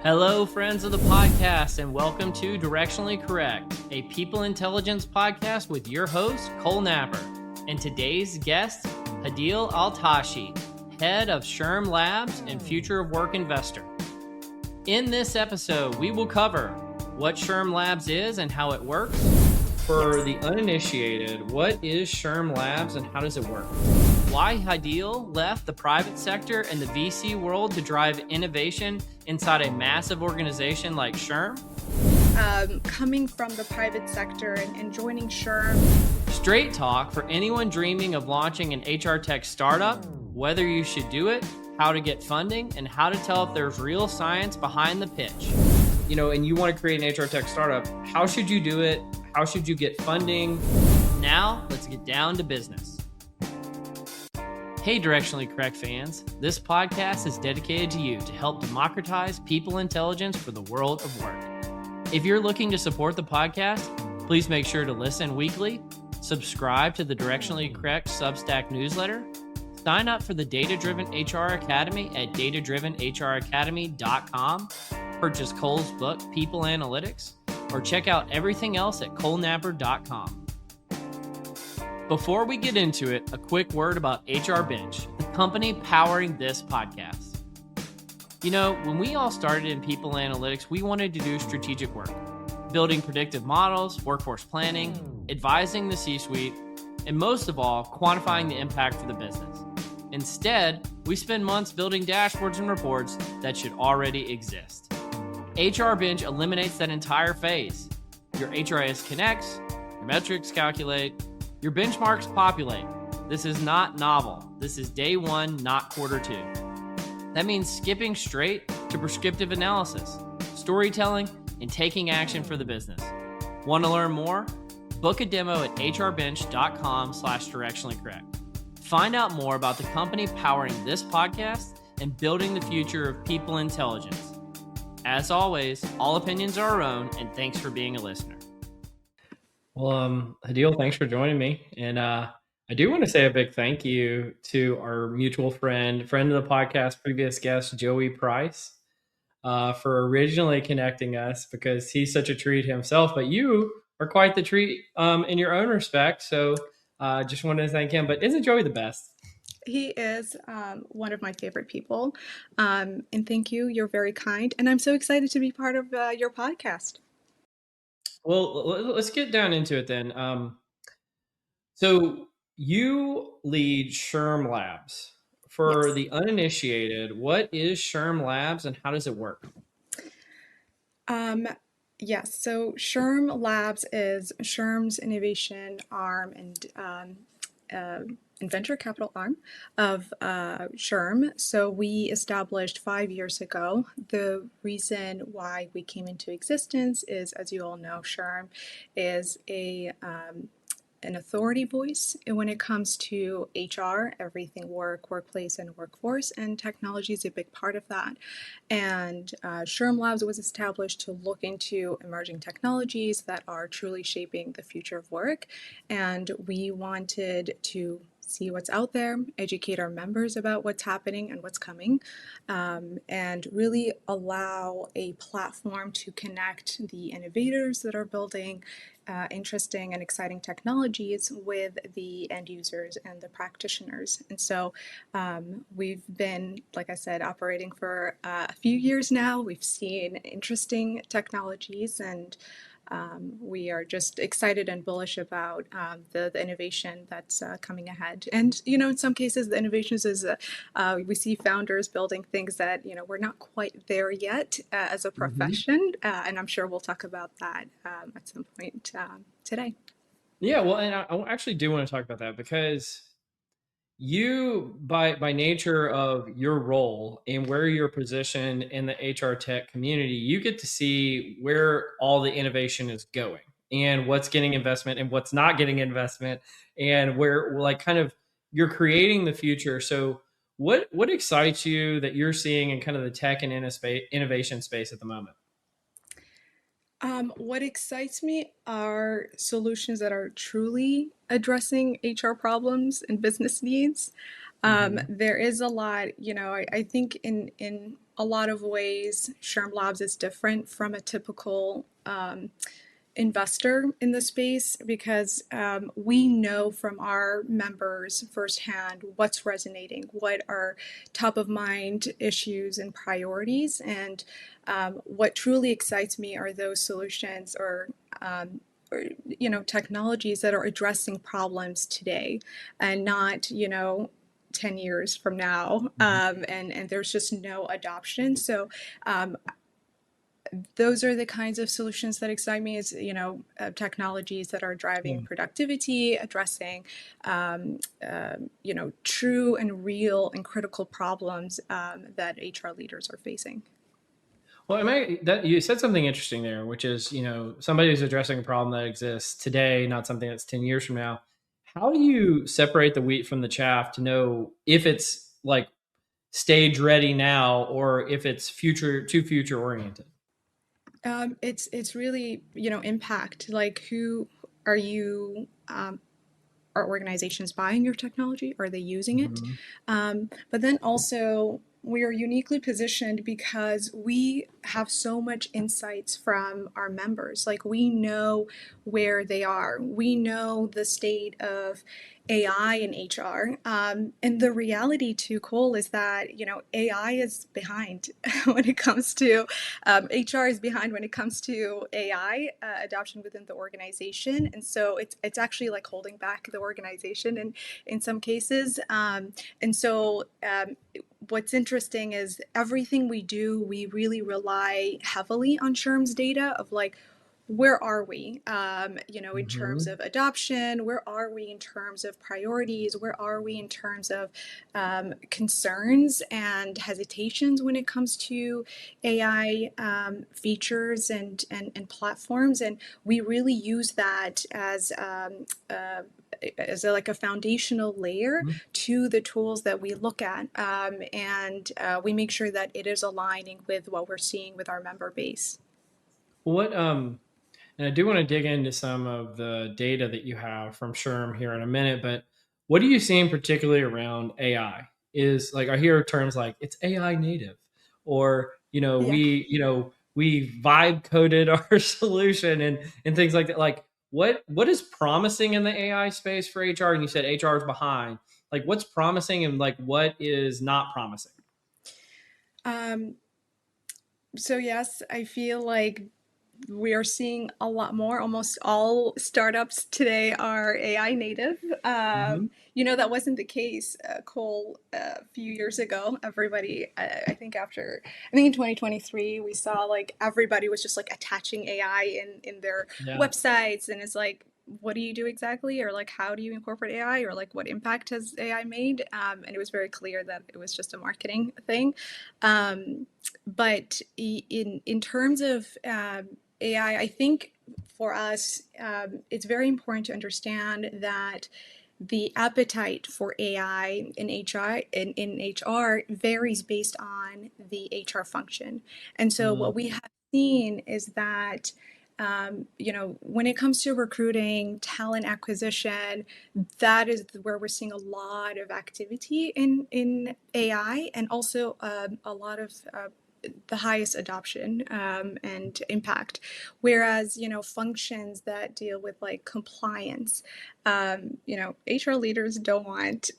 Hello, friends of the podcast, and welcome to Directionally Correct, a people intelligence podcast with your host, Cole Napper, and today's guest, Hadeel Al-Tashi, head of SHRM Labs and future of work investor. In this episode, we will cover what SHRM Labs is and how it works. For the uninitiated, what is SHRM Labs and how does it work? Why Hadeel left the private sector and the VC world to drive innovation inside a massive organization like SHRM. Coming from the private sector and joining SHRM. Straight talk for anyone dreaming of launching an HRTech startup, whether you should do it, how to get funding, and how to tell if there's real science behind the pitch. You know, and you want to create an HRTech startup, how should you do it? How should you get funding? Now, let's get down to business. Hey, Directionally Correct fans. This podcast is dedicated to you to help democratize people intelligence for the world of work. If you're looking to support the podcast, please make sure to listen weekly, subscribe to the Directionally Correct Substack newsletter, sign up for the Data-Driven HR Academy at datadrivenhracademy.com, purchase Cole's book, People Analytics, or check out everything else at colenapper.com. Before we get into it, a quick word about HR Bench, the company powering this podcast. You know, when we all started in people analytics, we wanted to do strategic work, building predictive models, workforce planning, advising the C-suite, and most of all, quantifying the impact for the business. Instead, we spend months building dashboards and reports that should already exist. HR Bench eliminates that entire phase. Your HRIS connects, your metrics calculate, your benchmarks populate. This is not novel. This is day one, not quarter two. That means skipping straight to prescriptive analysis, storytelling, and taking action for the business. Want to learn more? Book a demo at hrbench.com/directionallycorrect. Find out more about the company powering this podcast and building the future of people intelligence. As always, all opinions are our own, and thanks for being a listener. Well, Hadeel, thanks for joining me. And I do want to say a big thank you to our mutual friend of the podcast, previous guest, Joey Price, for originally connecting us because he's such a treat himself. But you are quite the treat in your own respect. So just wanted to thank him. But isn't Joey the best? He is one of my favorite people. And thank you. You're very kind. And I'm so excited to be part of your podcast. Well, let's get down into it then. So you lead SHRM Labs. For Yes. the uninitiated, what is SHRM Labs and how does it work? Yes, so SHRM Labs is SHRM's innovation arm and venture capital arm of SHRM. So we established 5 years ago. The reason why we came into existence is, as you all know, SHRM is an authority voice when it comes to HR, everything work, workplace, and workforce, and technology is a big part of that. And SHRM Labs was established to look into emerging technologies that are truly shaping the future of work. And we wanted to see what's out there, educate our members about what's happening and what's coming, and really allow a platform to connect the innovators that are building interesting and exciting technologies with the end users and the practitioners. And so we've been, like I said, operating for a few years now. We've seen interesting technologies, and we are just excited and bullish about the innovation that's coming ahead. And, you know, in some cases, the innovations is we see founders building things that, you know, we're not quite there yet as a profession. And I'm sure we'll talk about that at some point today. Yeah, well, and I actually do want to talk about that because you, by nature of your role and where you're positioned in the HR tech community, you get to see where all the innovation is going and what's getting investment and what's not getting investment, and where, like, kind of you're creating the future. So what excites you that you're seeing in kind of the tech and innovation space at the moment? What excites me are solutions that are truly addressing HR problems and business needs. There is a lot, you know, I think in a lot of ways, SHRM Labs is different from a typical investor in the space because we know from our members firsthand what's resonating, what are top of mind issues and priorities. And what truly excites me are those solutions or technologies that are addressing problems today and not 10 years from now, and there's just no adoption. So those are the kinds of solutions that excite me is technologies that are driving productivity, addressing true and real and critical problems that HR leaders are facing. Well, that you said something interesting there, which is, somebody who's addressing a problem that exists today, not something that's 10 years from now. How do you separate the wheat from the chaff to know if it's like stage ready now or if it's future oriented? It's really impact. Like, who are you? Are organizations buying your technology? Are they using it? Mhm. But then also, we are uniquely positioned because we have so much insights from our members. Like, we know where they are, we know the state of AI and HR. And the reality too, Cole, is that AI is behind when it comes to HR is behind when it comes to AI adoption within the organization, and so it's actually like holding back the organization in some cases. And so what's interesting is everything we do, we really rely heavily on SHRM's data of like, where are we, in terms Mhm. of adoption? Where are we in terms of priorities? Where are we in terms of concerns and hesitations when it comes to AI features and platforms? And we really use that as like a foundational layer to the tools that we look at, and we make sure that it is aligning with what we're seeing with our member base. What And I do want to dig into some of the data that you have from SHRM here in a minute, but what are you seeing particularly around AI? Is like I hear terms like it's AI native, or Yeah. we vibe coded our solution and things like that. Like what is promising in the AI space for HR? And you said HR is behind. Like what's promising and like what is not promising? Um, so yes, I feel like we are seeing a lot more. Almost all startups today are AI native. Hmm. That wasn't the case, Cole, a few years ago. Everybody, I think in 2023, we saw like everybody was just like attaching AI in their Yeah. websites, and it's like, what do you do exactly, or like how do you incorporate AI, or like what impact has AI made? And it was very clear that it was just a marketing thing. But in terms of AI, I think for us, it's very important to understand that the appetite for AI in HR varies based on the HR function. And so Mm, what we have seen is that when it comes to recruiting, talent acquisition, that is where we're seeing a lot of activity in AI, and also a lot of the highest adoption and impact. Whereas, functions that deal with like compliance, HR leaders don't want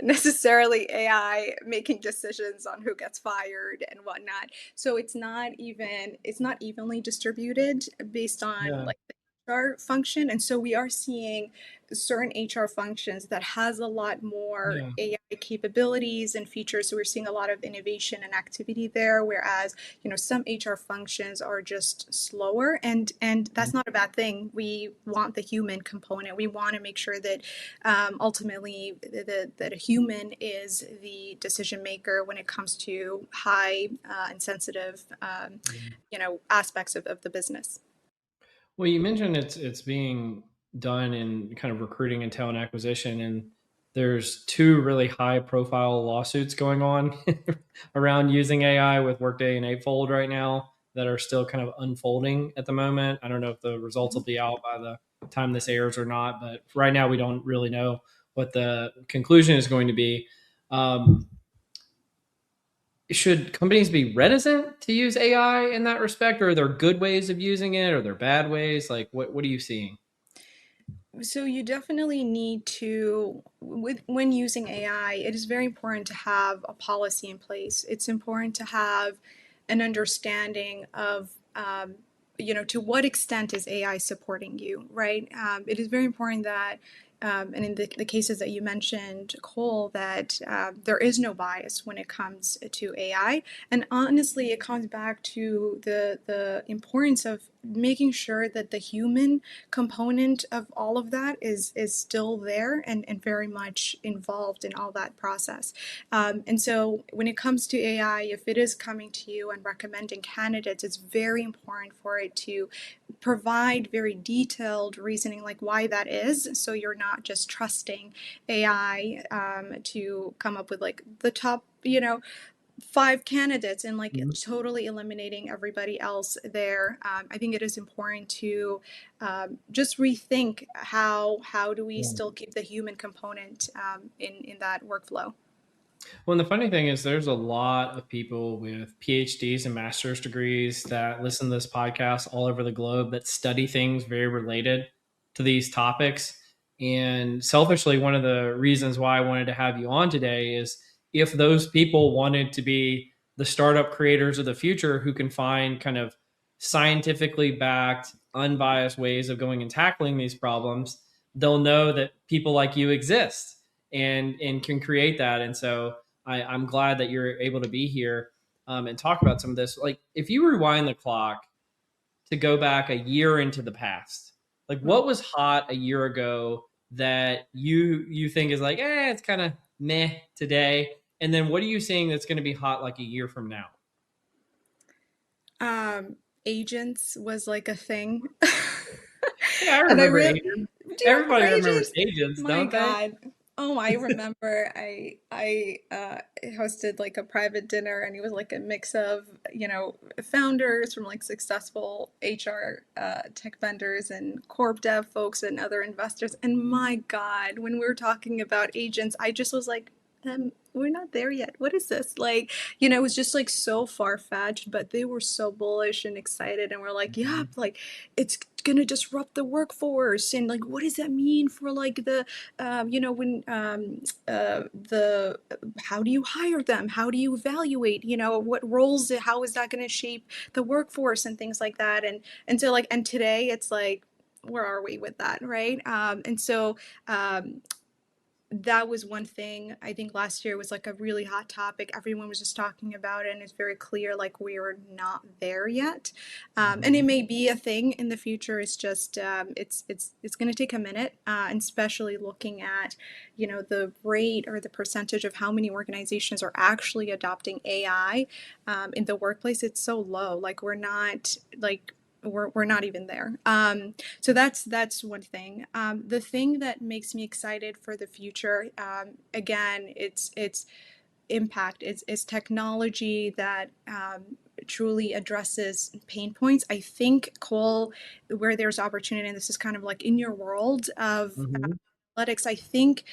necessarily AI making decisions on who gets fired and whatnot. So it's not evenly distributed based on yeah. like the HR function. And so we are seeing certain HR functions that has a lot more Yeah. AI capabilities and features. So we're seeing a lot of innovation and activity there, whereas some HR functions are just slower, and that's not a bad thing. We want the human component. We want to make sure that ultimately that a human is the decision maker when it comes to high and sensitive aspects of the business. Well, you mentioned it's being done in kind of recruiting and talent acquisition, and there's two really high profile lawsuits going on around using AI with Workday and Eightfold right now that are still kind of unfolding at the moment. I don't know if the results will be out by the time this airs or not, but right now we don't really know what the conclusion is going to be. Um, should companies be reticent to use AI in that respect, or are there good ways of using it, or are there bad ways? Like, what are you seeing? So you definitely need to, when using AI, it is very important to have a policy in place. It's important to have an understanding of, to what extent is AI supporting you, right? It is very important that, and in the cases that you mentioned, Cole, that there is no bias when it comes to AI. And honestly, it comes back to the importance of making sure that the human component of all of that is still there and very much involved in all that process. And so when it comes to AI, if it is coming to you and recommending candidates, it's very important for it to provide very detailed reasoning like why that is, so you're not just trusting AI to come up with like the top, five candidates and like Mhm. totally eliminating everybody else there. I think it is important to just rethink how do we Yeah. still keep the human component in that workflow. Well, and the funny thing is, there's a lot of people with PhDs and master's degrees that listen to this podcast all over the globe that study things very related to these topics. And selfishly, one of the reasons why I wanted to have you on today is if those people wanted to be the startup creators of the future who can find kind of scientifically backed, unbiased ways of going and tackling these problems, they'll know that people like you exist and can create that. And so I'm glad that you're able to be here and talk about some of this. Like, if you rewind the clock to go back a year into the past, like what was hot a year ago that you think is like, it's kind of meh today, and then what are you seeing that's going to be hot like a year from now? um, Agents was like a thing. Yeah, I And I remember really, agents. do you Everybody remember remembers Agents? agents, My don't they? God. Oh, I remember I hosted like a private dinner, and it was like a mix of, founders from like successful HR tech vendors and corp dev folks and other investors. And my God, when we were talking about agents, I just was like, we're not there yet. What is this? Like, it was just like so far fetched, but they were so bullish and excited, and we're like, yeah, Mhm. like it's gonna disrupt the workforce, and like, what does that mean for like the, when the how do you hire them? How do you evaluate? What roles? How is that gonna shape the workforce and things like that? And so like, and today it's like, where are we with that, right? And so um, that was one thing. I think last year was like a really hot topic. Everyone was just talking about it, and it's very clear like we're not there yet. And it Mhm. may be a thing in the future. It's just it's going to take a minute, and especially looking at the rate or the percentage of how many organizations are actually adopting AI in the workplace. It's so low. Like we're not like we're not even there. So that's one thing. The thing that makes me excited for the future, again, it's impact. It's technology that truly addresses pain points. I think, Cole, where there's opportunity, and this is kind of like in your world of Mhm. analytics, I think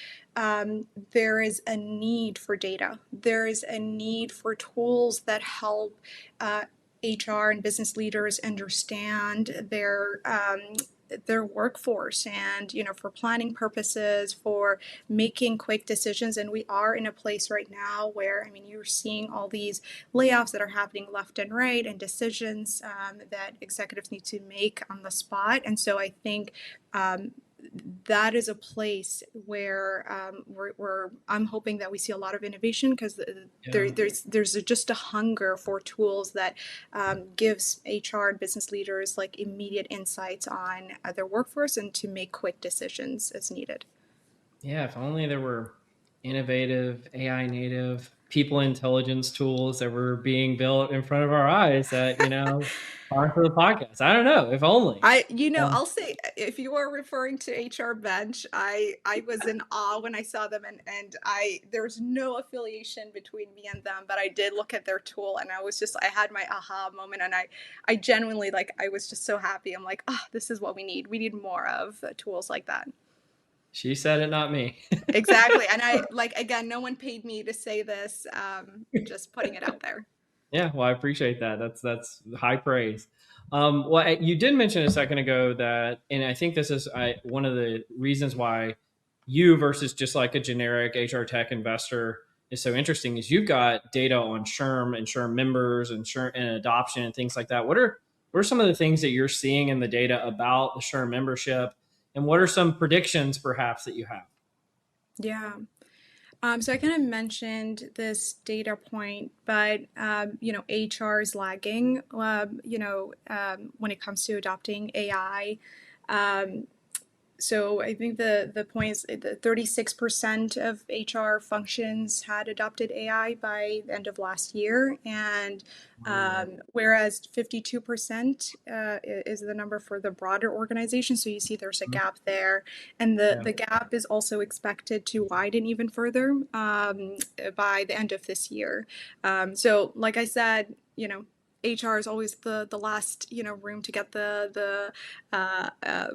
there is a need for data. There is a need for tools that help HR and business leaders understand their workforce, and for planning purposes, for making quick decisions. And we are in a place right now where, I mean, you're seeing all these layoffs that are happening left and right, and decisions that executives need to make on the spot. And so I think that is a place where I'm hoping that we see a lot of innovation, because Yeah. there's just a hunger for tools that gives HR and business leaders like immediate insights on their workforce, and to make quick decisions as needed. Yeah, if only there were innovative AI native people intelligence tools that were being built in front of our eyes that, are for the podcast. I don't know, if only. Um, I'll say, if you are referring to HR Bench, I was in awe when I saw them, and there's no affiliation between me and them, but I did look at their tool, and I had my aha moment, and I genuinely, like, I was just so happy. I'm like, this is what we need. We need more of tools like that. She said it, not me. Exactly. And I like, again, no one paid me to say this, just putting it out there. Yeah, well, I appreciate that. That's high praise. Well, you did mention a second ago that, and I think this is one of the reasons why you versus just like a generic HR tech investor is so interesting is you've got data on SHRM and SHRM members and SHRM and adoption and things like that. What are some of the things that you're seeing in the data about the SHRM membership, and what are some predictions perhaps that you have? Yeah. So I kind of mentioned this data point, but HR is lagging. When it comes to adopting AI. Um, so I think the point is that 36% of HR functions had adopted AI by the end of last year, and whereas 52% is the number for the broader organization. So you see there's a gap there, and Yeah. the gap is also expected to widen even further by the end of this year. So like I said, HR is always the last room to get the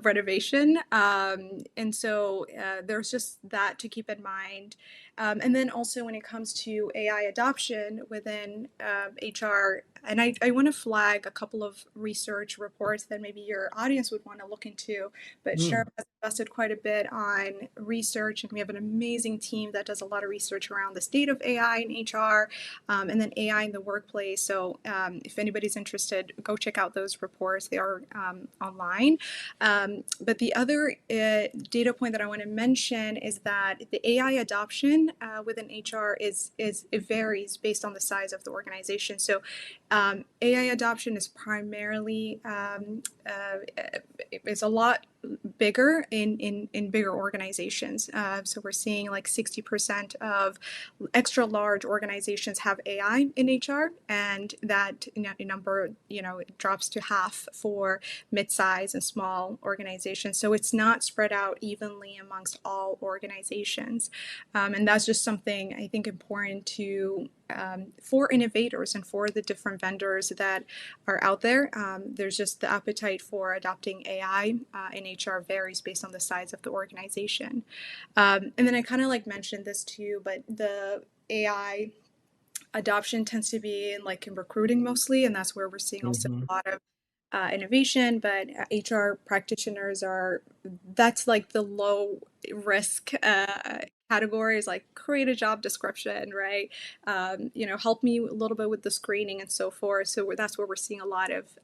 renovation, and so there's just that to keep in mind. And then also when it comes to AI adoption within HR, and I want to flag a couple of research reports that maybe your audience would want to look into. But SHRM Mm. has invested quite a bit on research, and we have an amazing team that does a lot of research around the state of AI in HR, and then AI in the workplace. So if anybody's interested, go check out those reports. They are online. But the other data point that I want to mention is that the AI adoption within HR it varies based on the size of the organization. So AI adoption is primarily is a lot bigger in bigger organizations. So we're seeing like 60% of extra large organizations have AI in HR, and that number drops to half for mid-size and small organizations. So it's not spread out evenly amongst all organizations, and that's just something I think important to for innovators and for the different vendors that are out there. There's just the appetite for adopting AI in HR varies based on the size of the organization. And then I kind of like mentioned this too, but the AI adoption tends to be in recruiting mostly, and that's where we're seeing also Hmm. a lot of innovation. But HR practitioners that's like the low risk categories, like create a job description, right? Help me a little bit with the screening and so forth. So that's where we're seeing a lot of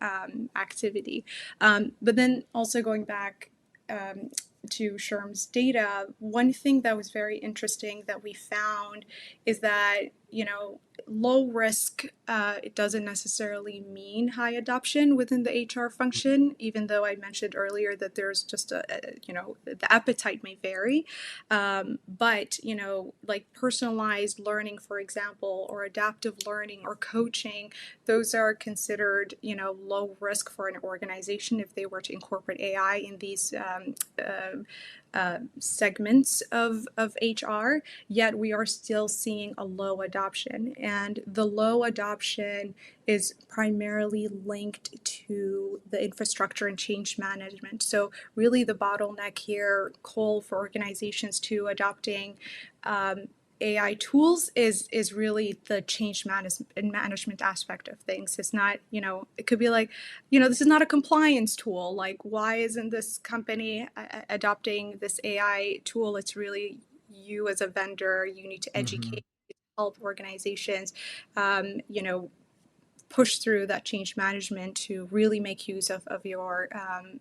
activity. But then also going back to SHRM's data, one thing that was very interesting that we found is that, low risk, it doesn't necessarily mean high adoption within the HR function, even though I mentioned earlier that there's just the appetite may vary. But, like personalized learning, for example, or adaptive learning or coaching, those are considered, low risk for an organization if they were to incorporate AI in these segments of HR, yet we are still seeing a low adoption. And the low adoption is primarily linked to the infrastructure and change management. So, really, the bottleneck here, call for organizations to adopting AI tools is really the change management aspect of things. It's not, it could be like, this is not a compliance tool. Like, why isn't this company adopting this AI tool? It's really you as a vendor. You need to Hmm. educate, help organizations, push through that change management to really make use of your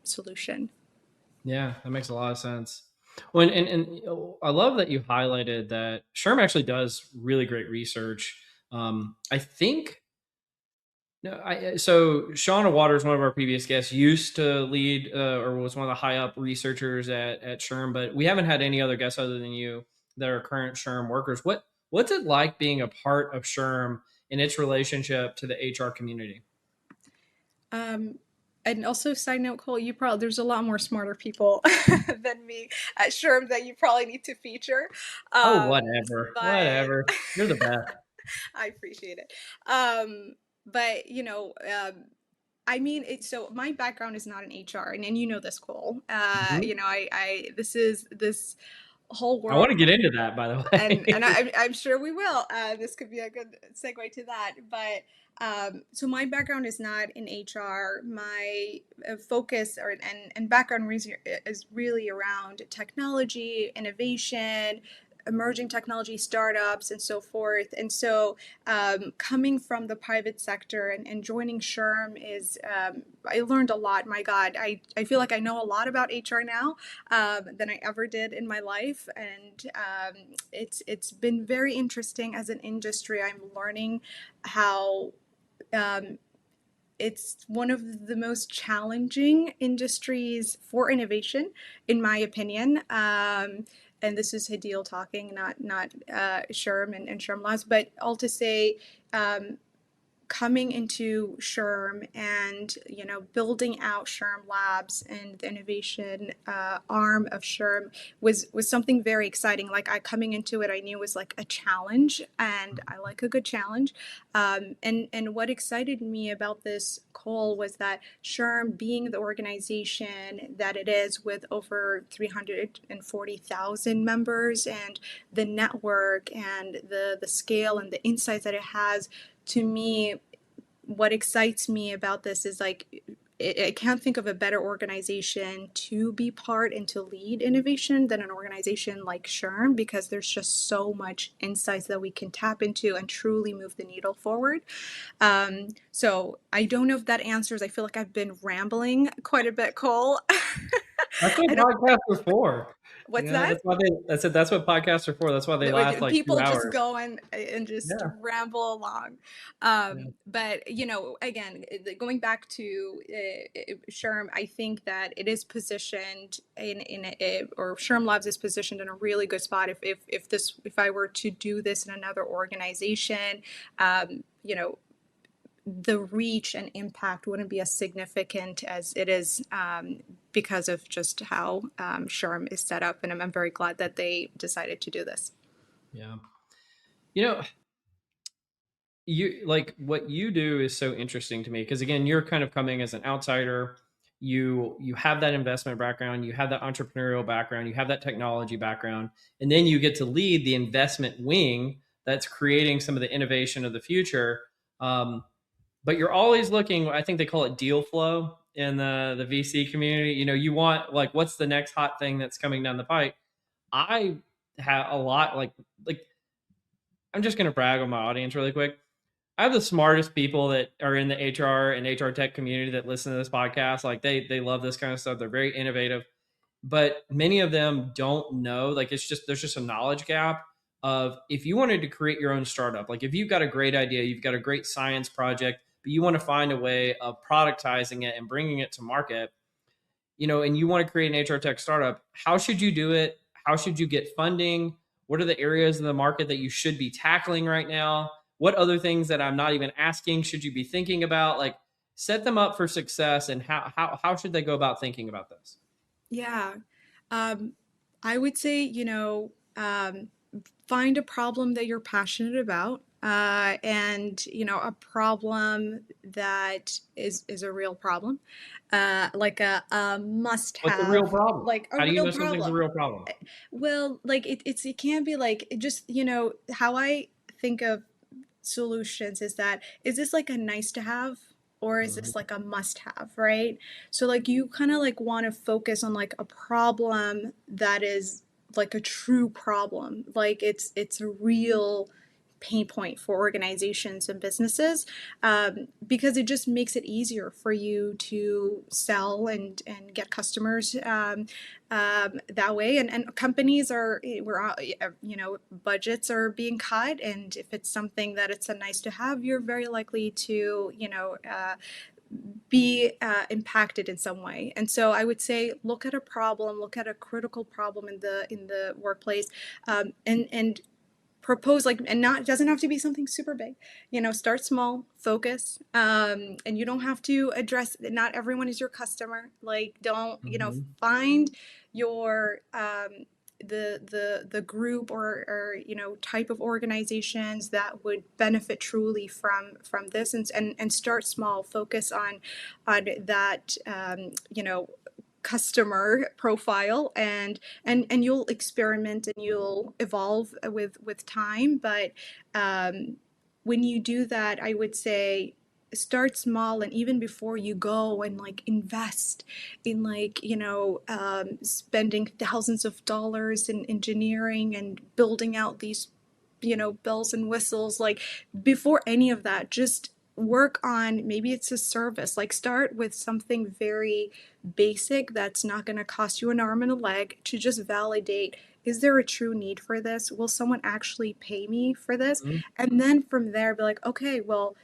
solution. Yeah, that makes a lot of sense. Well, and I love that you highlighted that SHRM actually does really great research. I think no, so Shauna Waters, one of our previous guests, used to lead or was one of the high up researchers at SHRM, but we haven't had any other guests other than you that are current SHRM workers. What's it like being a part of SHRM and its relationship to the HR community? Um, and also, side note, Cole, there's a lot more smarter people than me at SHRM that you probably need to feature. Oh, Um, whatever, but whatever. You're the best. I appreciate it. But I mean, so my background is not in HR, and you know this, Cole. Mhm. This is this whole I want world, to get into that, by the and way. I'm sure we will. This could be a good segue to that. But so my background is not in HR. My focus and background reason is really around technology, innovation, emerging technology startups, and so forth. And so coming from the private sector and joining SHRM is, I learned a lot. My God, I feel like I know a lot about HR now than I ever did in my life. And it's been very interesting as an industry. I'm learning how um, it's one of the most challenging industries for innovation, in my opinion. And this is Hadeel talking, not Sherm and Sherm Labs, but all to say, um, coming into SHRM and building out SHRM Labs and the innovation arm of SHRM was something very exciting. Like I coming into it, I knew it was like a challenge, and I like a good challenge. And what excited me about this call was that SHRM, being the organization that it is, with over 340,000 members, and the network and the scale and the insights that it has, to me, what excites me about this is like I can't think of a better organization to be part and to lead innovation than an organization like SHRM, because there's just so much insights that we can tap into and truly move the needle forward. So I don't know if that answers. I feel like I've been rambling quite a bit, Cole. That's what I don't. podcasts are for. What's Yeah, that? that's why I said that's what podcasts are for. That's why they last like two People just hours. go and just Yeah. ramble along. Yeah. But again, going back to SHRM, I think that it is positioned or SHRM Labs is positioned in a really good spot. If I were to do this in another organization, the reach and impact wouldn't be as significant as it is, because of just how SHRM is set up. And I'm very glad that they decided to do this. Yeah. You know, you like what you do is so interesting to me because again, you're kind of coming as an outsider. You have that investment background, you have that entrepreneurial background, you have that technology background, and then you get to lead the investment wing that's creating some of the innovation of the future. But you're always looking. I think they call it deal flow in the VC community. You want like what's the next hot thing that's coming down the pipe. I have a lot like I'm just gonna brag on my audience really quick. I have the smartest people that are in the HR and HR tech community that listen to this podcast. Like they love this kind of stuff. They're very innovative, but many of them don't know. Like there's just a knowledge gap of if you wanted to create your own startup. Like if you've got a great idea, you've got a great science project, but you want to find a way of productizing it and bringing it to market, and you want to create an HR tech startup. How should you do it? How should you get funding? What are the areas of the market that you should be tackling right now? What other things that I'm not even asking should you be thinking about? Like set them up for success, and how should they go about thinking about this? Yeah. Um, I would say, find a problem that you're passionate about, and, a problem that is a real problem, like a must What's a real have, problem? like a How do you real know something's a problem. real problem? Well, like it can be like just, how I think of solutions is that, is this like a nice to have, or is this Mhm. like a must have, right? So like you kind of like want to focus on like a problem that is like a true problem, like it's a real pain point for organizations and businesses, because it just makes it easier for you to sell and get customers, that way. And companies budgets are being cut, and if it's something that it's a nice to have, you're very likely to be impacted in some way. And so I would say look at a problem, look at a critical problem in the workplace, and propose, like, and not, it doesn't have to be something super big, start small, focus, and you don't have to address, not everyone is your customer, like don't, Mhm. find your the group or type of organizations that would benefit truly from this, and start small, focus on that customer profile, and you'll experiment and you'll evolve with time. But when you do that, I would say start small, and even before you go and like invest in spending thousands of dollars in engineering and building out these bells and whistles, like before any of that, just work on, maybe it's a service, like start with something very basic that's not going to cost you an arm and a leg, to just validate, is there a true need for this, will someone actually pay me for this? Mhm. And then from there be like, okay, well,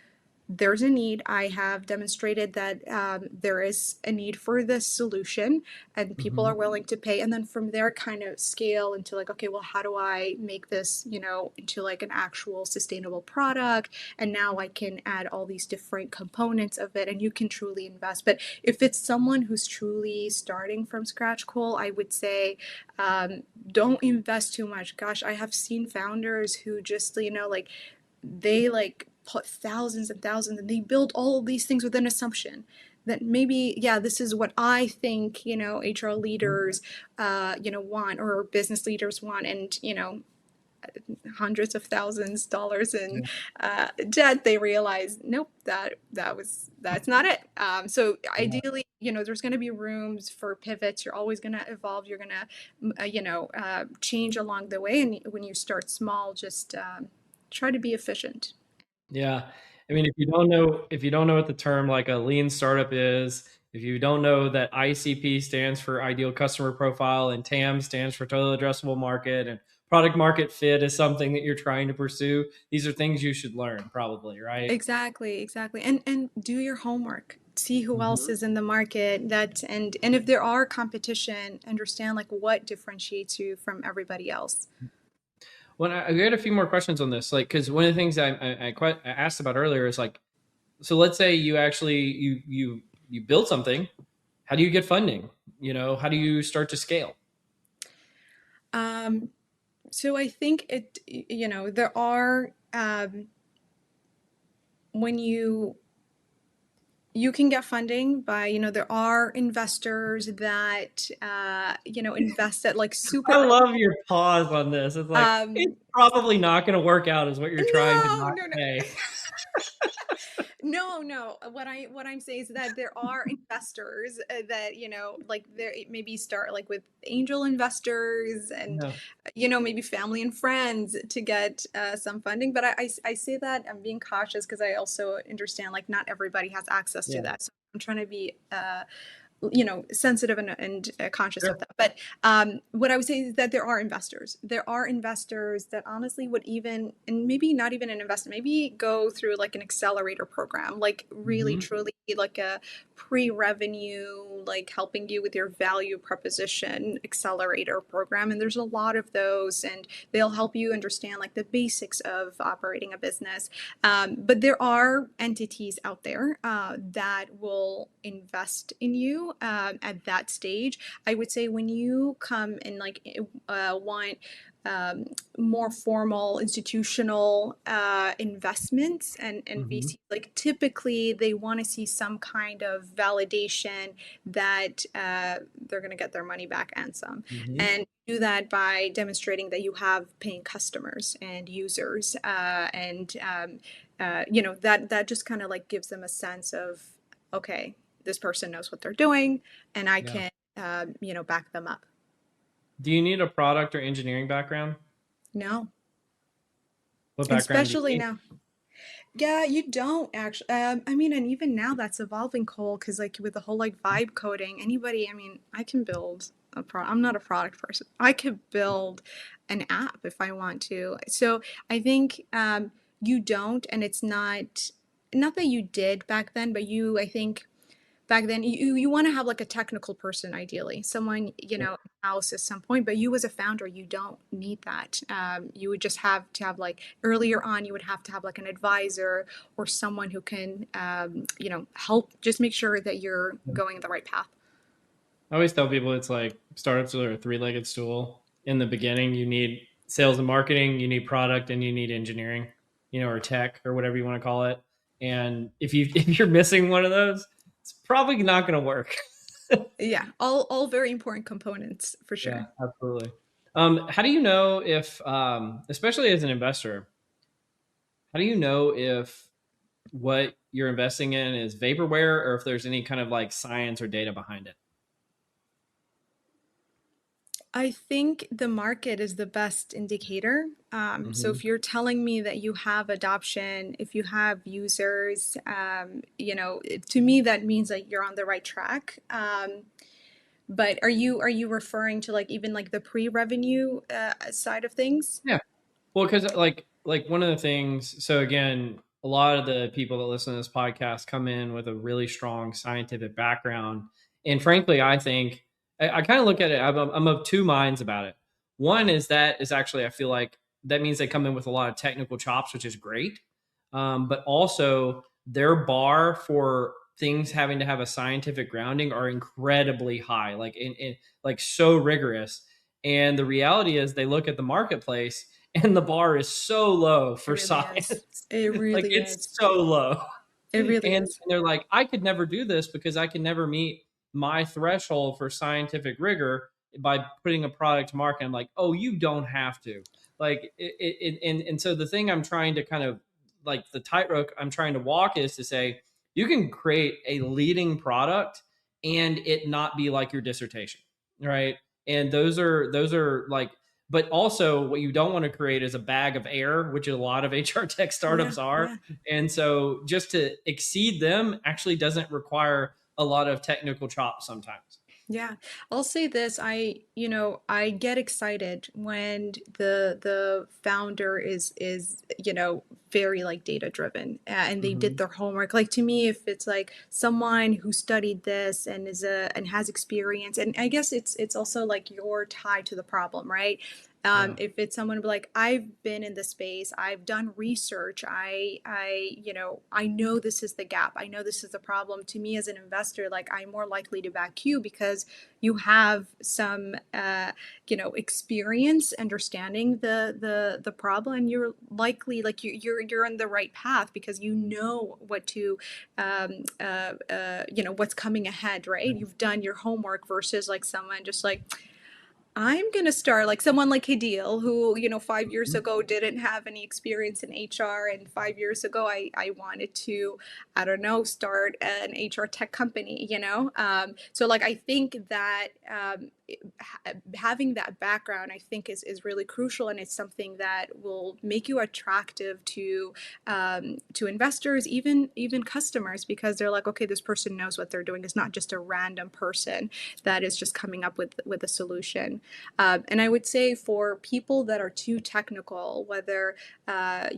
there's a need. I have demonstrated that there is a need for this solution, and people Mhm. are willing to pay. And then from there, kind of scale into like, okay, well, how do I make this, into like an actual sustainable product? And now I can add all these different components of it, and you can truly invest. But if it's someone who's truly starting from scratch, Cole, I would say don't invest too much. Gosh, I have seen founders who just, like they like put thousands and thousands, and they build all of these things with an assumption that maybe, yeah, this is what I think, HR Mhm. leaders, want, or business leaders want, and hundreds of thousands dollars in Yeah. debt, they realize, nope, that's not it. So Yeah. ideally, there's going to be rooms for pivots. You're always going to evolve. You're going to, change along the way. And when you start small, just try to be efficient. Yeah. I mean, if you don't know what the term like a lean startup is, if you don't know that ICP stands for ideal customer profile and TAM stands for total addressable market, and product market fit is something that you're trying to pursue, these are things you should learn probably, right? Exactly, exactly. And do your homework. See who else Mhm. is in the market, and if there are competition, understand like what differentiates you from everybody else. Well, I had a few more questions on this, like because one of the things I asked about earlier is like, so let's say you actually you build something. How do you get funding? How do you start to scale? Um, so I think there are, when you can get funding by, there are investors that invest at like super I love your pause on this. It's like it's um probably not going to work out, is what you're trying to no, not no, no. say. No, no. What I'm saying is that there are investors that, like there maybe start like with angel investors, and Yeah, maybe family and friends to get some funding. But I say that I'm being cautious because I also understand like not everybody has access to yeah, that. So I'm trying to be sensitive and conscious of sure. that. But what I would say is that there are investors. There are investors that honestly would even, and maybe not even an investment, maybe go through like an accelerator program, like really Hmm. truly like a pre-revenue, like helping you with your value proposition accelerator program. And there's a lot of those, and they'll help you understand like the basics of operating a business. But there are entities out there that will invest in you at that stage. I would say when you come and like want um, more formal institutional investments and Hmm. VC, like typically they want to see some kind of validation that they're going to get their money back and some. Hmm. And do that by demonstrating that you have paying customers and users, and that just kind of like gives them a sense of, okay, this person knows what they're doing, and I Yeah. can back them up. Do you need a product or engineering background? No, What and background do you especially need? now. Yeah, you don't actually. I mean, and even now that's evolving, Cole, because like with the whole like vibe coding, anybody. I mean, I can build a pro. I'm not a product person. I could build an app if I want to. So I think you don't, and it's not that you did back then, but I think back then you want to have like a technical person, ideally someone house at some point, but you as a founder, you don't need that. You would just have to have like earlier on, you would have to have like an advisor or someone who can help just make sure that you're Yeah. going the right path. I always tell people it's like startups are a three-legged stool. in the beginning. You need sales and marketing, you need product, and you need engineering, or tech or whatever you want to call it. And if you're missing one of those, it's probably not going to work. Yeah, all very important components for Yeah, sure. absolutely. How do you know if, especially as an investor, how do you know if what you're investing in is vaporware or if there's any kind of like science or data behind it? I think the market is the best indicator. So Hmm. if you're telling me that you have adoption, if you have users, to me that means like you're on the right track. But are you referring to like even like the pre-revenue side of things? Yeah. Well, because like one of the things, so again, a lot of the people that listen to this podcast come in with a really strong scientific background, and frankly, I think I kind of look at it. I'm of two minds about it. One is that is actually I feel like that means they come in with a lot of technical chops, which is great, but also their bar for things having to have a scientific grounding are incredibly high, like so rigorous. And the reality is, they look at the marketplace and the bar is so low It for really is. science. It Like really it's is. so low. It really And is. they're like, I could never do this because I can never meet my threshold for scientific rigor by putting a product to market. I'm like, oh, you don't have to. Like, and so the thing I'm trying to kind of like the tightrope I'm trying to walk is to say, you can create a leading product and it not be like your dissertation, right? And those are like, but also what you don't want to create is a bag of air, which a lot of HR tech Yeah, startups are. yeah. And so just to exceed them actually doesn't require a lot of technical chops sometimes. Yeah, I'll say this. I get excited when the founder is very like data driven and they did Hmm. their homework. Like to me, if it's like someone who studied this and has experience, and I guess it's also like your tie to the problem, right? Yeah. If it's someone like I've been in the space, I've done research, I know this is the gap, I know this is the problem. To me as an investor, like I'm more likely to back you because you have some experience understanding the problem, and you're likely like you're on the right path because you know what to what's coming ahead, right? You've done your homework versus like someone just like I'm gonna start like someone like Hadeel, who, 5 years Mhm. ago didn't have any experience in HR, and 5 years ago I wanted to, I don't know, start an HR tech company. So like I think that having that background, I think is really crucial, and it's something that will make you attractive to investors, even customers, because they're like, okay, this person knows what they're doing. It's not just a random person that is just coming up with a solution. And I would say for people that are too technical, whether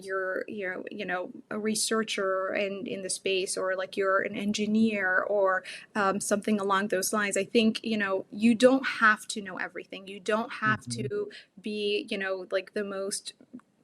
you're a researcher in the space, or like you're an engineer, or something along those lines, I think you don't have to know everything. You don't have Mhm. to be like the most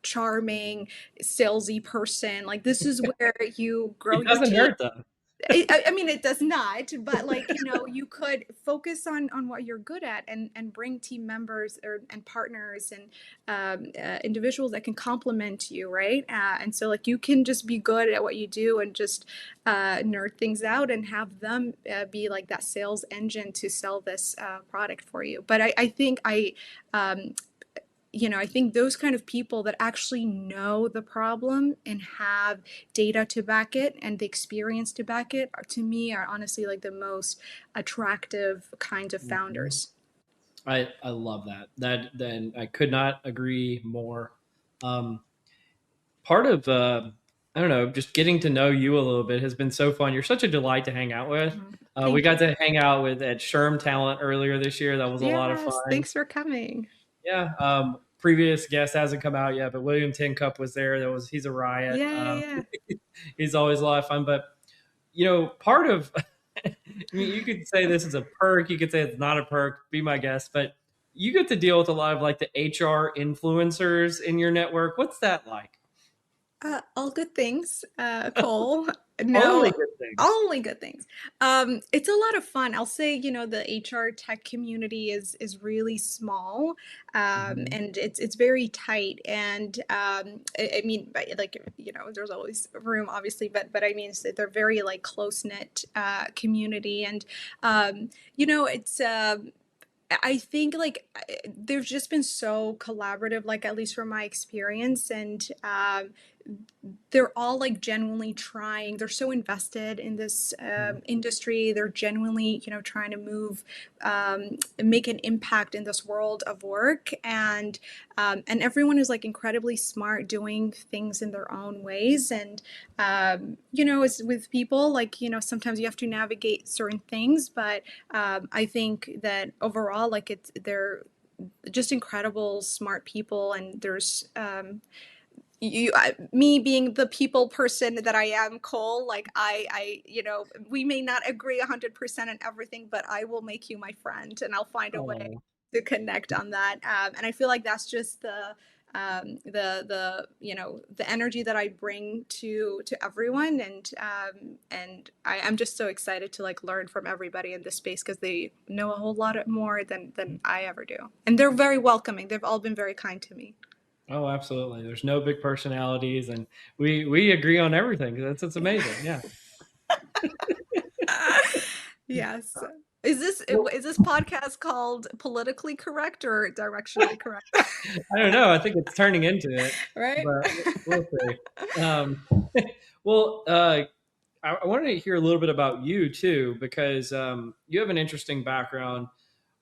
charming salesy person. Like this is where you grow It your doesn't team. hurt though. I mean, it does not, but like, you could focus on what you're good at, and bring team members and partners and individuals that can complement you, right? And so like you can just be good at what you do and just nerd things out and have them be like that sales engine to sell this product for you. But I think um, I think those kind of people that actually know the problem and have data to back it and the experience to back it, to me, are honestly like the most attractive kinds of Mhm. founders. I love that. That then I could not agree more. Um, Part of I don't know, just getting to know you a little bit has been so fun. You're such a delight to hang out with. Mhm. We Thank got you. to hang out with at SHRM Talent earlier this year. That was a lot of Yes, fun. thanks for coming. Yeah. Previous guest hasn't come out yet, but William Tincup was there. He's a riot. Yeah, yeah, yeah. He's always a lot of fun. But part of I mean, you could say this is a perk. You could say it's not a perk. Be my guest, but you get to deal with a lot of like the HR influencers in your network. What's that like? All good things, Cole. Only No, good things. only good things. It's a lot of fun. I'll say, the HR tech community is really small, Mhm. and it's very tight. And I mean, like, there's always room, obviously, but I mean, they're very like close knit community, and it's. I think like they've just been so collaborative, like at least from my experience, and they're all like genuinely trying. They're so invested in this Mhm. industry. They're genuinely, trying to make an impact in this world of work, and everyone is like incredibly smart, doing things in their own ways. And as with people, like sometimes you have to navigate certain things, but I think that overall, like they're just incredible, smart people, and there's me being the people person that I am, Cole, like we may not agree 100% on everything, but I will make you my friend and I'll find a way Oh, to connect on that. And I feel like that's just the energy that I bring to everyone. And I'm just so excited to like learn from everybody in this space because they know a whole lot more than I ever do. And they're very welcoming. They've all been very kind to me. oh, absolutely. There's no big personalities, and we agree on everything. That's Yeah. amazing. Yeah. Yes. Is this podcast called politically correct or directionally correct? I don't know. I think it's turning into it, Right? but we'll see. Well, I wanted to hear a little bit about you too, because you have an interesting background.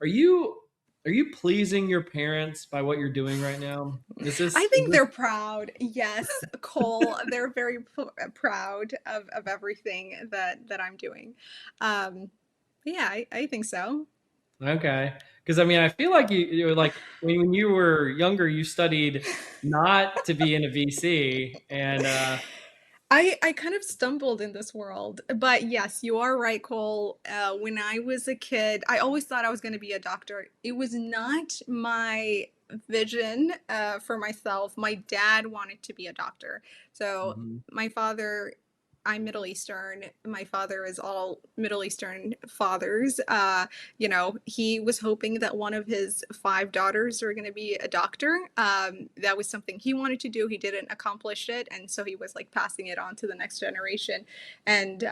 Are you are you pleasing your parents by what you're doing right now? I Is think this they're proud. Yes, Cole, they're very proud of everything that I'm doing. Um, yeah, I think so. okay? Because I mean, I feel like you're like when you were younger, you studied not to be in a VC, and I kind of stumbled in this world, but yes, you are right, Cole. When I was a kid, I always thought I was going to be a doctor. It was not my vision for myself. My dad wanted to be a doctor. So Mhm. my father, I'm Middle Eastern. My father is all Middle Eastern fathers. He was hoping that one of his five daughters were going to be a doctor. That was something he wanted to do. He didn't accomplish it, and so he was like passing it on to the next generation. And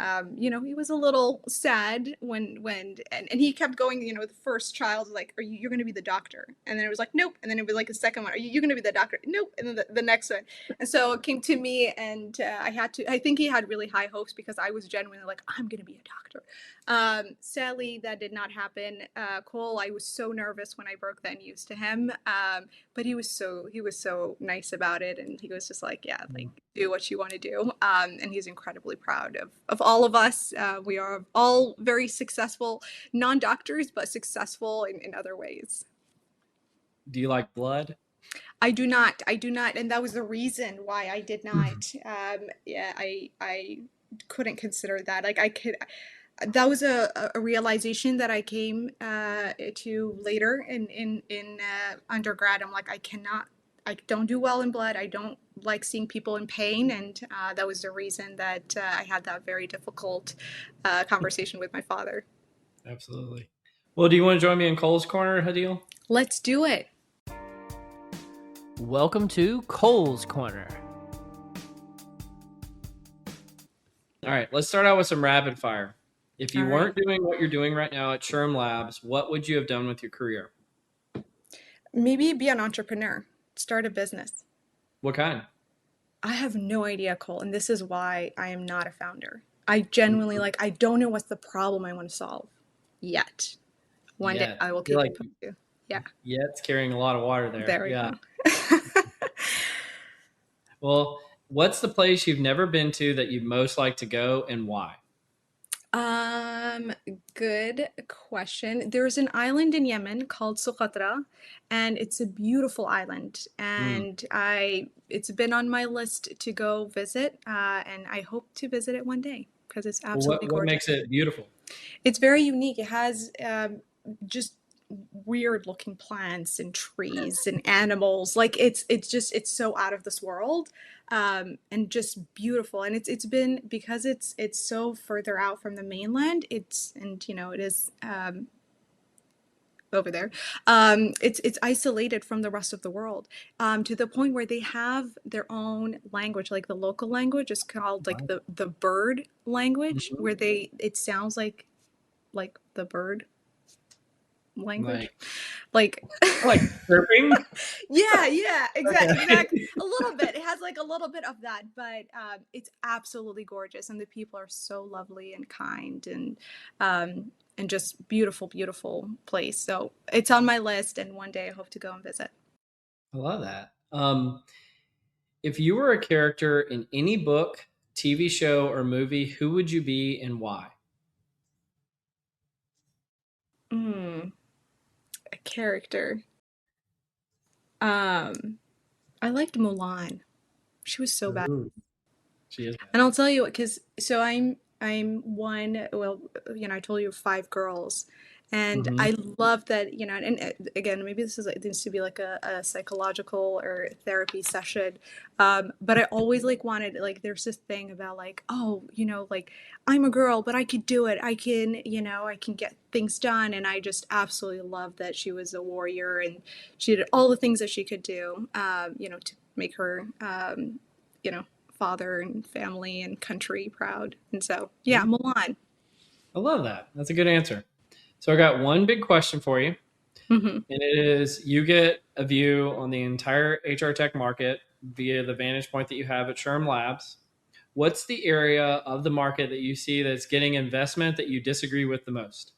he was a little sad and he kept going. The first child was like, you're going to be the doctor?" And then it was like, "Nope." And then it was like the second one, you're going to be the doctor?" "Nope." And then the next one. And so it came to me, and I think he had really high hopes because I was genuinely like, I'm going to be a doctor. Sadly, that did not happen. Cole, I was so nervous when I broke that news to him. But he was so nice about it. And he was just like, yeah, like do what you want to do. And he's incredibly proud of all of us. We are all very successful, non-doctors, but successful in other ways. Do you like blood? I do not. I do not, and that was the reason why I did Mhm. not. Yeah, I couldn't consider that. Like I could. That was a realization that I came to later in undergrad. I'm like, I cannot. I don't do well in blood. I don't like seeing people in pain, and that was the reason that I had that very difficult conversation with my father. Absolutely. Well, do you want to join me in Cole's Corner, Hadeel? Let's do it. Welcome to Cole's Corner. All right, let's start out with some rapid fire. If All you right. weren't doing what you're doing right now at SHRM Labs, what would you have done with your career? Maybe be an entrepreneur. Start a business. What kind? I have no idea, Cole, and this is why I am not a founder. I genuinely like I don't know what's the problem I want to solve yet. One day Yet. I will I feel keep like you posted. Yeah, yet's carrying a lot of water there. there we Yeah. go. Well, what's the place you've never been to that you'd most like to go and why? Um, Good question. There's an island in Yemen called Socotra, and it's a beautiful island. Hmm. And it's been on my list to go visit, and I hope to visit it one day because it's Well, absolutely what gorgeous. makes it beautiful? It's very unique. It has just weird looking plants and trees and animals. Like it's so out of this world, and just beautiful. And it's been, because it's so further out from the mainland. It's and you know it is over there. It's isolated from the rest of the world, to the point where they have their own language, like the local language is called like Wow. the bird language, Mhm. where it sounds like the bird language, Like, like like chirping. yeah, Okay. exactly, a little bit. It has like a little bit of that, but it's absolutely gorgeous, and the people are so lovely and kind, and just beautiful place. So it's on my list, and one day I hope to go and visit. I love that. If you were a character in any book, TV show, or movie, who would you be and why? Mm, a character. Um, I liked Mulan. She was so bad. Ooh, she is And I'll badass. tell you what, because so I'm one. Well, I told you five girls, and Hmm. I love that. And again, maybe this needs to be like a psychological or therapy session. But I always like wanted, like, there's this thing about like, oh, like, I'm a girl, but I could do it. I can get things done. And I just absolutely love that she was a warrior, and she did all the things that she could do. To make her, you know father and family and country proud. And so, yeah, Milan. I love that. That's a good answer. So I got one big question for you, Hmm. and it is: you get a view on the entire HR tech market via the vantage point that you have at SHRM Labs. What's the area of the market that you see that's getting investment that you disagree with the most?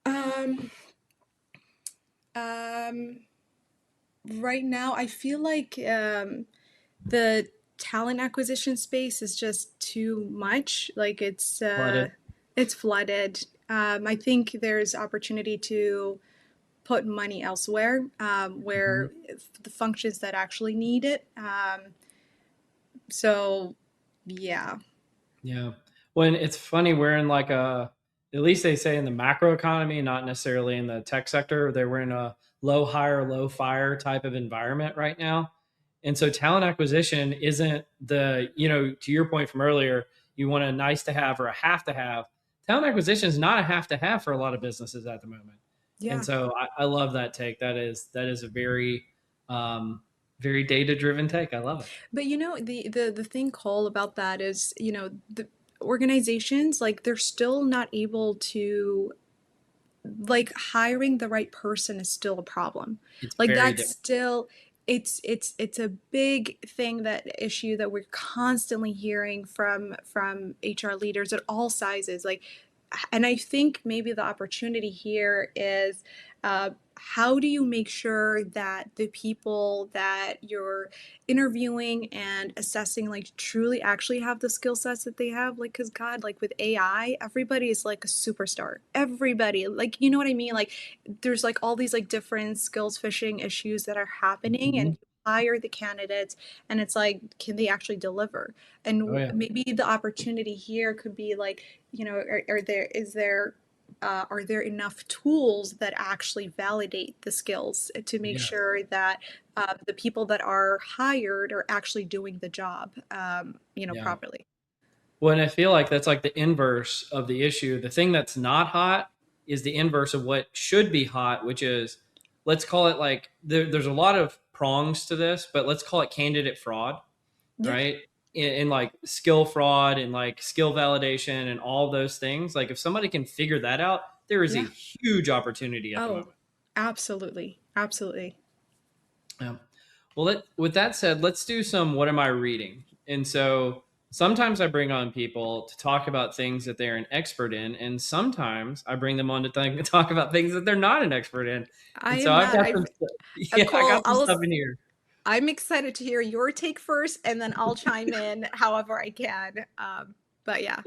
Um, um, right now, I feel like the talent acquisition space is just too much. Like Flooded. it's flooded. I think there's opportunity to put money elsewhere, Mhm. where the functions that actually need it. So, yeah, Yeah. When it's funny, we're in like at least they say in the macro economy, not necessarily in the tech sector, they were in a low hire, low fire type of environment right now. And so talent acquisition isn't to your point from earlier, you want a nice to have or a have to have. Talent acquisition is not a have to have for a lot of businesses at the moment. And yeah. so I love that take. That is a um, very data driven take. I love it. But the thing, Cole, about that is, the organizations, like, they're still not able to, like, hiring the right person is still a problem. It's Like, very that's different. still, it's a big thing, that issue that we're constantly hearing from HR leaders at all sizes. Like, and I think maybe the opportunity here is, how do you make sure that the people that you're interviewing and assessing, like, truly actually have the skill sets that they have? Like, because God, like, with AI, everybody is like a superstar. Everybody, like, you know what I mean? Like, there's like all these like different skills fishing issues that are happening, and Mhm. you hire the candidates, and it's like, can they actually deliver? Oh And yeah. maybe the opportunity here could be like, are there enough tools that actually validate the skills to make Yeah. sure that the people that are hired are actually doing the job, Yeah. properly? Well, and I feel like that's like the inverse of the issue. The thing that's not hot is the inverse of what should be hot, which is, let's call it like there's a lot of prongs to this, but let's call it candidate fraud, Yeah. right? In like skill fraud and like skill validation and all those things. Like if somebody can figure that out, there is a Yeah. huge opportunity at the Oh, moment. absolutely. Absolutely. Yeah. Well, with that said, let's do some what am I reading? And so sometimes I bring on people to talk about things that they're an expert in, and sometimes I bring them on to talk about things that they're not an expert in. I And so am I've not. got some, yeah, I Cole, got some stuff in here. I'm excited to hear your take first, and then I'll chime in however I can. But yeah.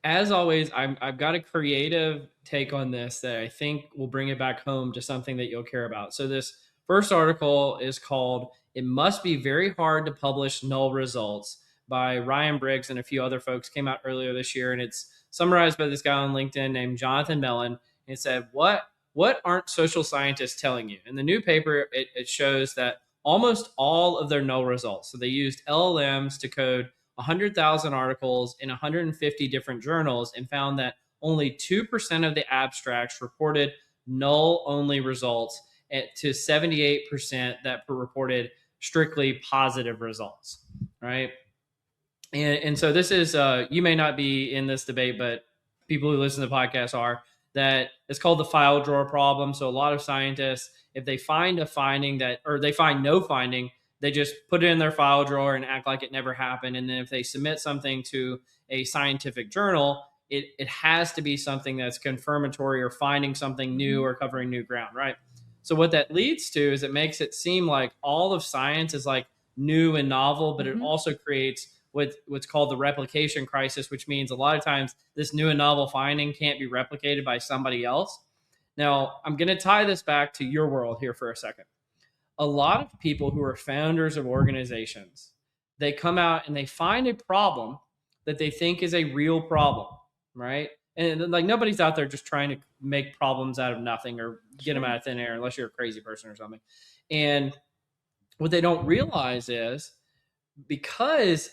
As always, I've got a creative take on this that I think will bring it back home to something that you'll care about. So this first article is called "It Must Be Very Hard to Publish Null Results" by Ryan Briggs and a few other folks. Came out earlier this year, and it's summarized by this guy on LinkedIn named Jonathan Mellon. and it said, what aren't social scientists telling you? In the new paper, it shows that almost all of their null results. So they used LLMs to code 100,000 articles in 150 different journals and found that only 2% of the abstracts reported null only results to 78% that reported strictly positive results, right? And so this is, you may not be in this debate, but people who listen to the podcast are, that it's called the file drawer problem. So a lot of scientists, if they find a finding or they find no finding, they just put it in their file drawer and act like it never happened. And then if they submit something to a scientific journal, it has to be something that's confirmatory or finding something new or covering new ground, right? So what that leads to is it makes it seem like all of science is like new and novel, but it also creates what's called the replication crisis, which means a lot of times this new and novel finding can't be replicated by somebody else. Now, I'm going to tie this back to your world here for a second. A lot of people who are founders of organizations, they come out and they find a problem that they think is a real problem, right? And like nobody's out there just trying to make problems out of nothing or get them out of thin air, unless you're a crazy person or something. And what they don't realize is, because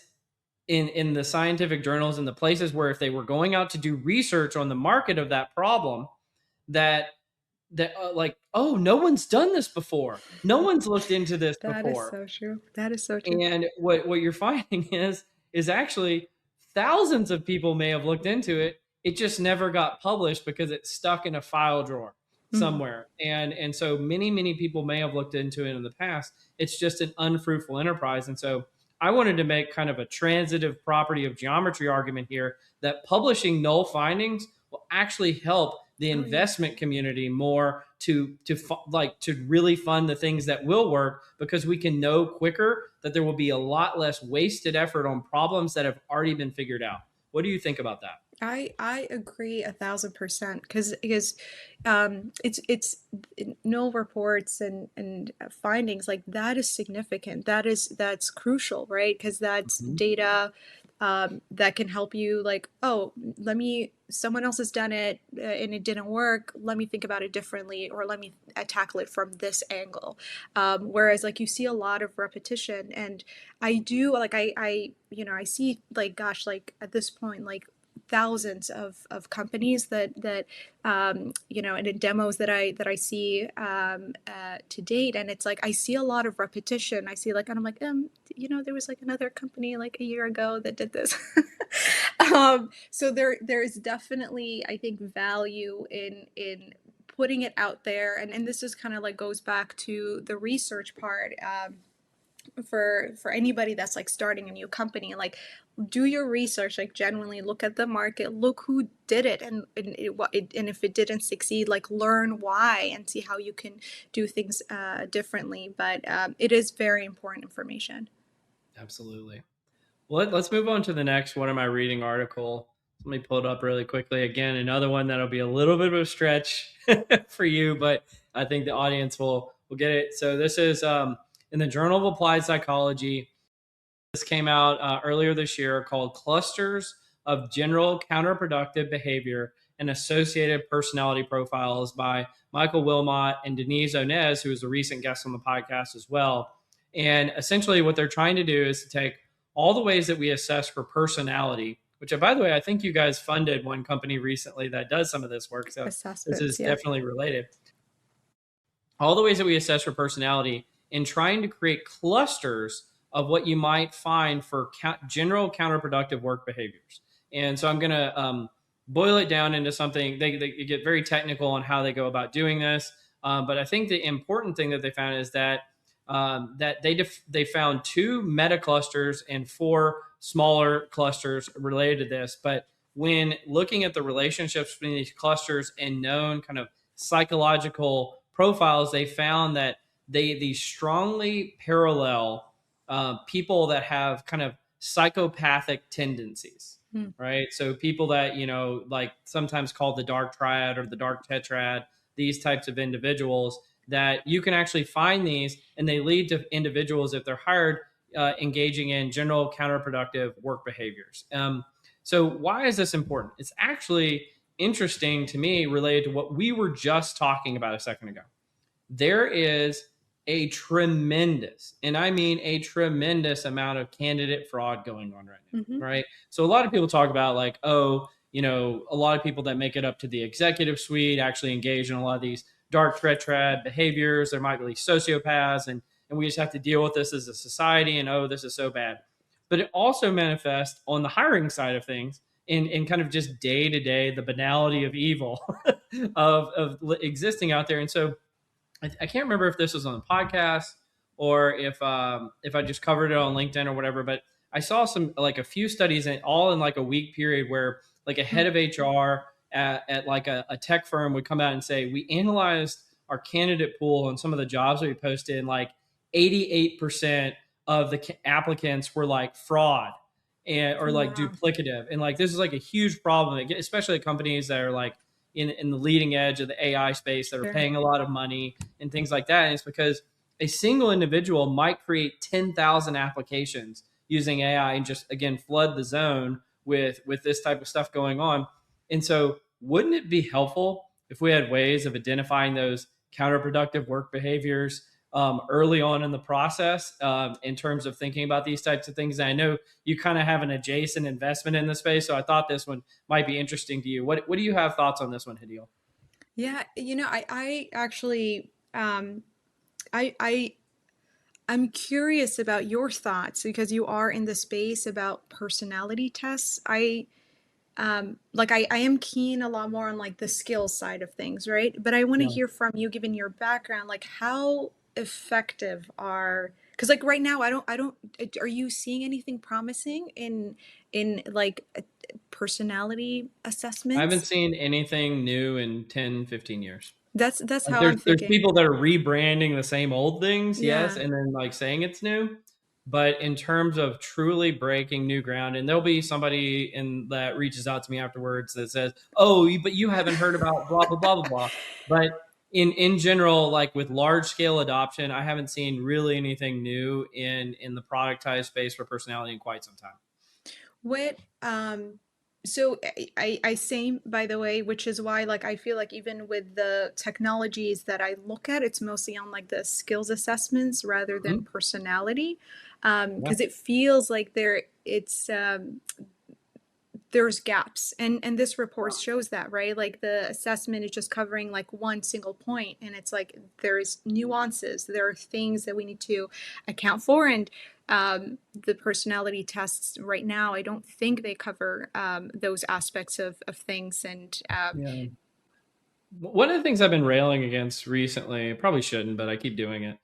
in the scientific journals and the places where if they were going out to do research on the market of that problem, that like, oh, no one's done this before. No one's looked into this That before. is so true. That is so true. And what you're finding is actually thousands of people may have looked into it. It just never got published because it's stuck in a file drawer somewhere. And so many people may have looked into it in the past. It's just an unfruitful enterprise. And so I wanted to make kind of a transitive property of geometry argument here that publishing null findings will actually help the investment community more to really fund the things that will work, because we can know quicker that there will be a lot less wasted effort on problems that have already been figured out. What do you think about that? I agree 1,000%, because it's null reports and findings like that is significant. That's crucial, right? Because that's data that can help you, like, oh, someone else has done it and it didn't work. Let me think about it differently, or let me tackle it from this angle. Whereas like you see a lot of repetition, and I do like I see, like, gosh, like at this point, like thousands of companies that and in demos that I see to date, and it's like I see a lot of repetition. I see, like, and I'm like, there was like another company like a year ago that did this. So there is definitely, I think, value in putting it out there, and this is kind of like goes back to the research part. For anybody that's like starting a new company, like, do your research, like genuinely look at the market, look who did it, and if it didn't succeed, like learn why and see how you can do things differently. But it is very important information. Absolutely. Well, let's move on to the next one of my reading article. Let me pull it up really quickly. Again, another one that'll be a little bit of a stretch for you, but I think the audience will get it. So this is in the Journal of Applied Psychology. This came out earlier this year, called Clusters of General Counterproductive Behavior and Associated Personality Profiles by Michael Wilmot and Denise Onez, who is a recent guest on the podcast as well. And essentially what they're trying to do is to take all the ways that we assess for personality, which, by the way, I think you guys funded one company recently that does some of this work. So this is definitely related. All the ways that we assess for personality, and trying to create clusters of what you might find for general counterproductive work behaviors. And so I'm going to boil it down into something. They get very technical on how they go about doing this. But I think the important thing that they found is that they found 2 meta clusters and 4 smaller clusters related to this. But when looking at the relationships between these clusters and known kind of psychological profiles, they found that they strongly parallel people that have kind of psychopathic tendencies, right? So people that, like sometimes called the dark triad or the dark tetrad, these types of individuals, that you can actually find these, and they lead to individuals, if they're hired, engaging in general counterproductive work behaviors. So why is this important? It's actually interesting to me related to what we were just talking about a second ago. There is a tremendous, and I mean a tremendous amount of candidate fraud going on right now, Mm-hmm. right? So a lot of people talk about like, oh, a lot of people that make it up to the executive suite actually engage in a lot of these dark threat behaviors. There might be sociopaths, and we just have to deal with this as a society. And oh, this is so bad. But it also manifests on the hiring side of things in kind of just day to day, the banality of evil of existing out there. And so I can't remember if this was on the podcast or if I just covered it on LinkedIn or whatever, but I saw some like a few studies and all in like a week period where like a head of HR at like a tech firm would come out and say, we analyzed our candidate pool and some of the jobs that we posted, and like 88% of the applicants were like fraud or like Wow. duplicative. And like, this is like a huge problem, especially at companies that are like in the leading edge of the AI space that are Sure. paying a lot of money and things like that. And it's because a single individual might create 10,000 applications using AI and just, again, flood the zone with this type of stuff going on. And so wouldn't it be helpful if we had ways of identifying those counterproductive work behaviors early on in the process in terms of thinking about these types of things? And I know you kind of have an adjacent investment in the space, so I thought this one might be interesting to you. What do you have thoughts on this one, Hadeel? Yeah, I actually I I'm curious about your thoughts because you are in the space about personality tests. I am keen a lot more on like the skills side of things, right? But I want to Yeah. hear from you, given your background, like how effective are, because like right now I don't are you seeing anything promising in like personality I haven't assessments? seen anything new in 10, 15 years. That's Like how I'm there's thinking. people that are rebranding the same old things, yes, Yeah. and then like saying it's new. But in terms of truly breaking new ground, and there'll be somebody in that reaches out to me afterwards that says, "Oh, but you haven't heard about blah blah blah blah blah." But in general, like with large scale adoption, I haven't seen really anything new in the productized space for personality in quite some time. What so I same by the way, which is why like I feel like even with the technologies that I look at, it's mostly on like the skills assessments rather than Mhm. personality. Yeah, Because it feels like there's gaps and this report shows that, right? Like the assessment is just covering like one single point and it's like there's nuances, there are things that we need to account for, and the personality tests right now I don't think they cover those aspects of things, and yeah. One of the things I've been railing against recently, probably shouldn't, but I keep doing it,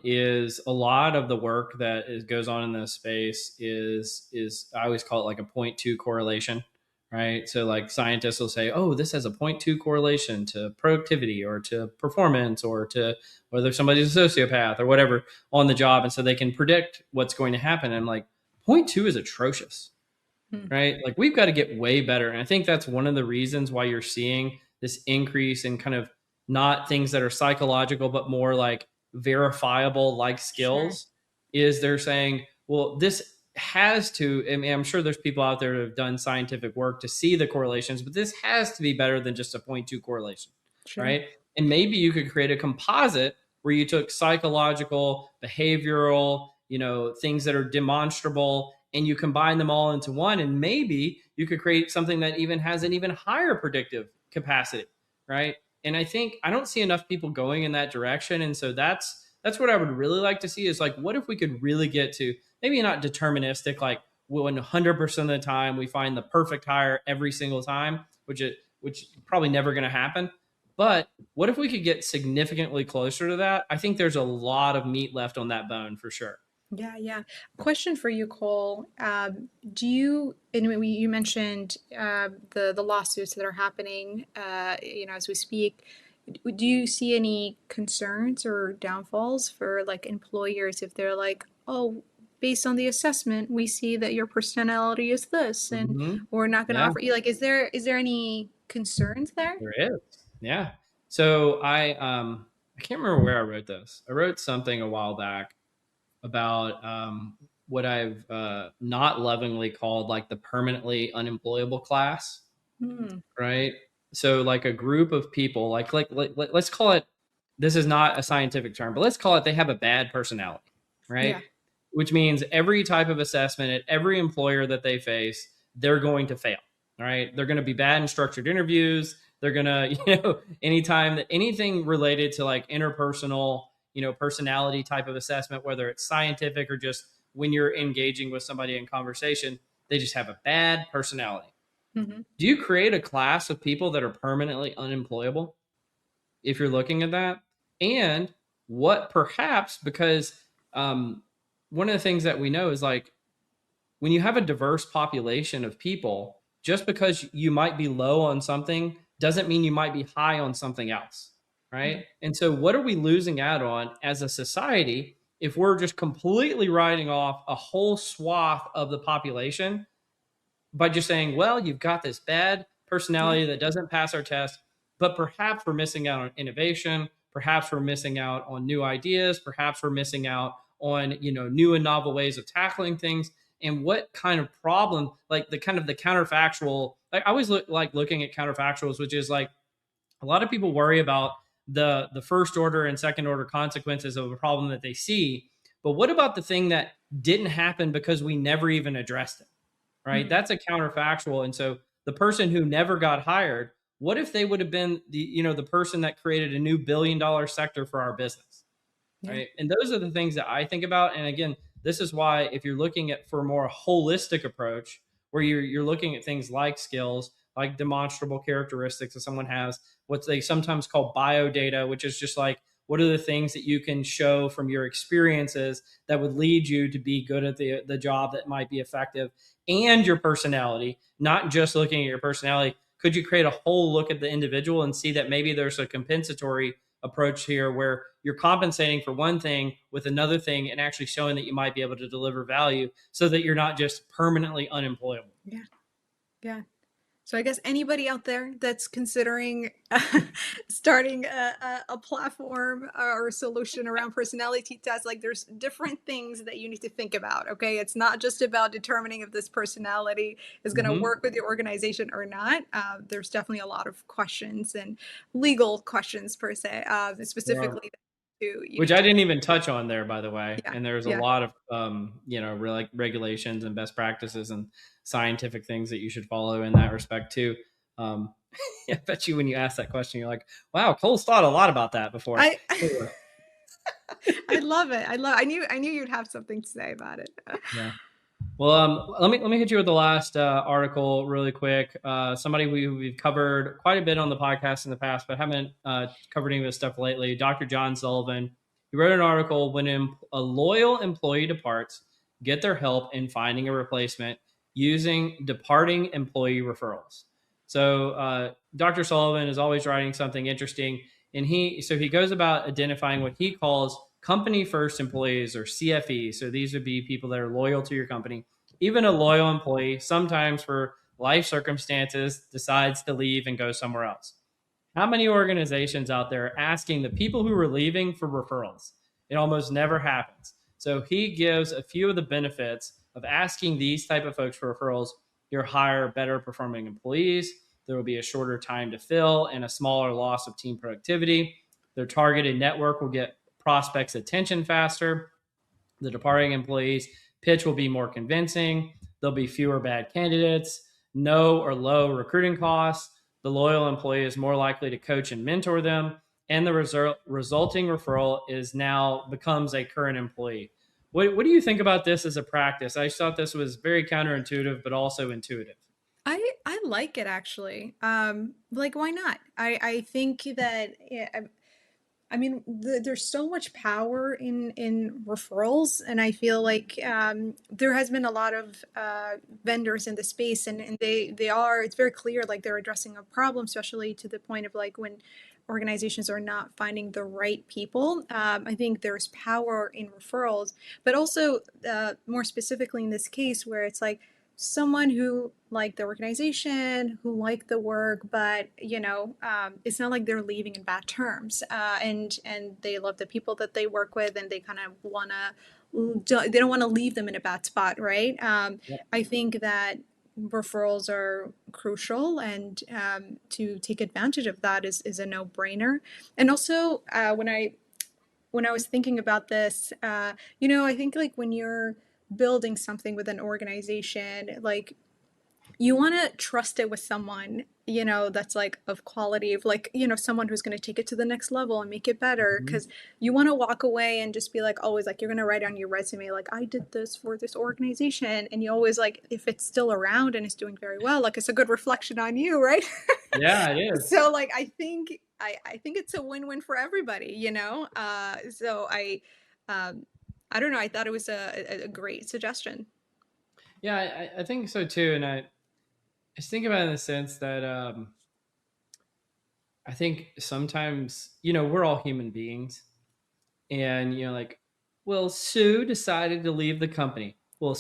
is a lot of the work that goes on in this space is I always call it like a point two correlation, right? So like scientists will say, oh, this has a point two correlation to productivity or to performance or to whether somebody's a sociopath or whatever on the job, and so they can predict what's going to happen. And I'm like, point two is atrocious, hmm, right? Like we've got to get way better. And I think that's one of the reasons why you're seeing this increase in kind of not things that are psychological, but more like verifiable, like sure, skills, is they're saying, well, this has to, I mean, I'm sure there's people out there who have done scientific work to see the correlations, but this has to be better than just a point two correlation, sure, right? And maybe you could create a composite where you took psychological, behavioral, things that are demonstrable, and you combine them all into one, and maybe you could create something that even has an even higher predictive capacity, right? And I don't see enough people going in that direction, and so that's what I would really like to see is like, what if we could really get to maybe not deterministic, like 100% of the time we find the perfect hire every single time, which probably never going to happen. But what if we could get significantly closer to that? I think there's a lot of meat left on that bone for sure. yeah, yeah. Question for you, Cole. Do you, and you mentioned the lawsuits that are happening, as we speak. Do you see any concerns or downfalls for like employers if they're like, oh, based on the assessment, we see that your personality is this, and Mm-hmm. we're not going to Yeah. offer you, like, is there any concerns there? There is. Yeah. So I can't remember where I wrote this. I wrote something a while back about what I've not lovingly called like the permanently unemployable class. Hmm. right? So like a group of people, let's call it, this is not a scientific term, but let's call it they have a bad personality, right? Yeah. Which means every type of assessment at every employer that they face, they're going to fail. All right. They're going to be bad in structured interviews. They're going to, anytime that anything related to like interpersonal, personality type of assessment, whether it's scientific or just when you're engaging with somebody in conversation, they just have a bad personality. Hmm. Do you create a class of people that are permanently unemployable if you're looking at that? And what perhaps, because one of the things that we know is like when you have a diverse population of people, just because you might be low on something doesn't mean you might be high on something else. Right. Hmm. And so, what are we losing out on as a society if we're just completely writing off a whole swath of the population by just saying, well, you've got this bad Yeah. personality that doesn't pass our test, but perhaps we're missing out on innovation. Perhaps we're missing out on new ideas. Perhaps we're missing out on, new and novel ways of tackling things. And what kind of problem, like the kind of the counterfactual, I always like looking at counterfactuals, which is like a lot of people worry about the first order and second order consequences of a problem that they see. But what about the thing that didn't happen because we never even addressed it? Right? Hmm. That's a counterfactual. And so the person who never got hired, what if they would have been the person that created a new $1 billion sector for our business? Yeah. Right? And those are the things that I think about. And again, this is why if you're looking at for a more holistic approach, where you're looking at things like skills, like demonstrable characteristics that someone has, what they sometimes call bio data, which is just like what are the things that you can show from your experiences that would lead you to be good at the job that might be effective, and your personality, not just looking at your personality. Could you create a whole look at the individual and see that maybe there's a compensatory approach here where you're compensating for one thing with another thing and actually showing that you might be able to deliver value so that you're not just permanently unemployable. Yeah. Yeah. So I guess anybody out there that's considering starting a platform or a solution around personality tests, like there's different things that you need to think about. Okay, it's not just about determining if this personality is going to Mm-hmm. work with your organization or not. There's definitely a lot of questions and legal questions per se, Yeah. specifically you Which need I to. didn't even touch on there, by the way. Yeah, And there's a yeah. lot of, regulations and best practices and scientific things that you should follow in that respect too. Um, I bet you when you ask that question, you're like, "Wow, Cole's thought a lot about that before." I I love it. I love. I knew you'd have something to say about it. Yeah. Well, let me hit you with the last article really quick. Somebody we've covered quite a bit on the podcast in the past, but haven't covered any of this stuff lately. Dr. John Sullivan. He wrote an article when a loyal employee departs, get their help in finding a replacement using departing employee referrals. So Dr. Sullivan is always writing something interesting, and he goes about identifying what he calls company first employees, or CFE. So these would be people that are loyal to your company. Even a loyal employee, sometimes for life circumstances, decides to leave and go somewhere else. How many organizations out there are asking the people who are leaving for referrals? It almost never happens. So he gives a few of the benefits of asking these type of folks for referrals. You'll hire better performing employees. There will be a shorter time to fill and a smaller loss of team productivity. Their targeted network will get prospects' attention faster. The departing employees' pitch will be more convincing. There'll be fewer bad candidates, no or low recruiting costs. The loyal employee is more likely to coach and mentor them, and the resulting referral is now becomes a current employee. What do you think about this as a practice? I just thought this was very counterintuitive, but also intuitive. I like it actually. Like why not? I think that yeah, I mean there's so much power in referrals, and I feel like there has been a lot of vendors in the space, and they are it's very clear like they're addressing a problem, especially to the point of like when organizations are not finding the right people. I think there's power in referrals, but also more specifically in this case where it's like someone who liked the organization, who liked the work, but it's not like they're leaving in bad terms, and they love the people that they work with, and they kind of wanna they don't want to leave them in a bad spot, right? Yep. I think that referrals are crucial, and to take advantage of that is a no-brainer. And also, when I was thinking about this, I think like when you're building something with an organization, like you want to trust it with someone, that's like of quality, of like, someone who's going to take it to the next level and make it better. Mhm. Because you want to walk away and just be like, always like, you're going to write on your resume, like, I did this for this organization. And you always like, if it's still around and it's doing very well, like it's a good reflection on you, right? Yeah, it is. So like, I think it's a win-win for everybody, so I don't know. I thought it was a great suggestion. Yeah, I think so too. And I just think about it in the sense that I think sometimes, we're all human beings. And, like, well, Sue decided to leave the company. Well,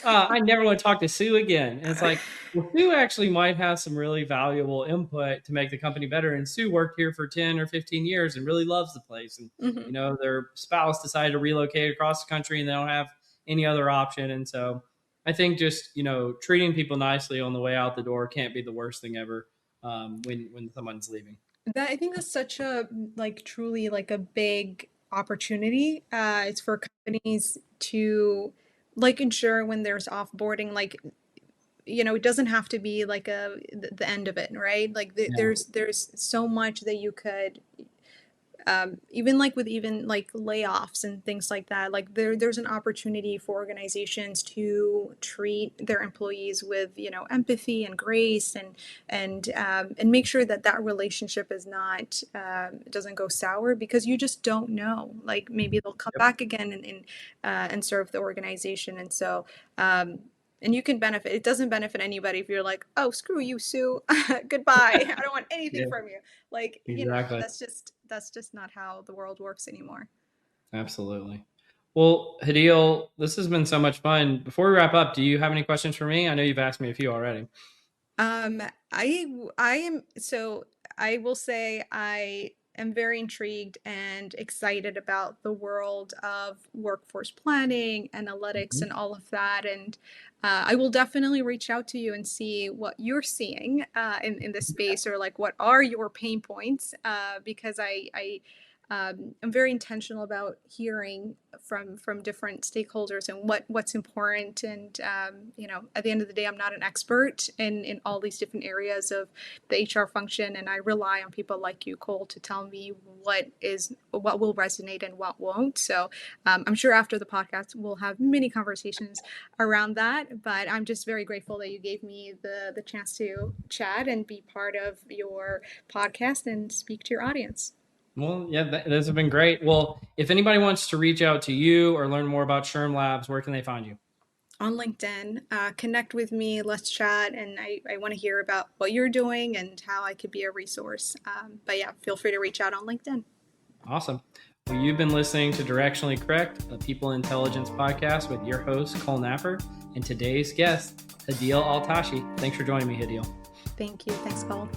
I never want to talk to Sue again. And it's like, well, Sue actually might have some really valuable input to make the company better. And Sue worked here for 10 or 15 years and really loves the place. And, Mhm. their spouse decided to relocate across the country and they don't have any other option. And so I think just, treating people nicely on the way out the door can't be the worst thing ever when someone's leaving. That I think that's such a like truly like a big opportunity. It's for companies to like ensure when there's offboarding, like it doesn't have to be like the end of it, right? Like Yeah. there's so much that you could even like with even like layoffs and things like that, like there's an opportunity for organizations to treat their employees with empathy and grace, and make sure that that relationship is not doesn't go sour, because you just don't know, like maybe they'll come Yep. back again and serve the organization. And so and you can benefit. It doesn't benefit anybody if you're like, oh, screw you, Sue. Goodbye. I don't want anything Yeah, from you. Like, exactly. that's just not how the world works anymore. Absolutely. Well, Hadeel, this has been so much fun. Before we wrap up, do you have any questions for me? I know you've asked me a few already. Um, I am so I will say I am very intrigued and excited about the world of workforce planning, analytics, Mhm. and all of that. And I will definitely reach out to you and see what you're seeing in this space, or like what are your pain points, because I'm very intentional about hearing from different stakeholders and what's important. And at the end of the day, I'm not an expert in all these different areas of the HR function, and I rely on people like you, Cole, to tell me what will resonate and what won't. So I'm sure after the podcast we'll have many conversations around that. But I'm just very grateful that you gave me the chance to chat and be part of your podcast and speak to your audience. Well, yeah, those have been great. Well, if anybody wants to reach out to you or learn more about SHRM Labs, where can they find you? On LinkedIn. Connect with me, let's chat, and I want to hear about what you're doing and how I could be a resource. But yeah, feel free to reach out on LinkedIn. Awesome. Well, you've been listening to Directionally Correct, a people intelligence podcast with your host, Cole Napper, and today's guest, Hadeel Al-Tashi. Thanks for joining me, Hadeel. Thank you. Thanks, Cole.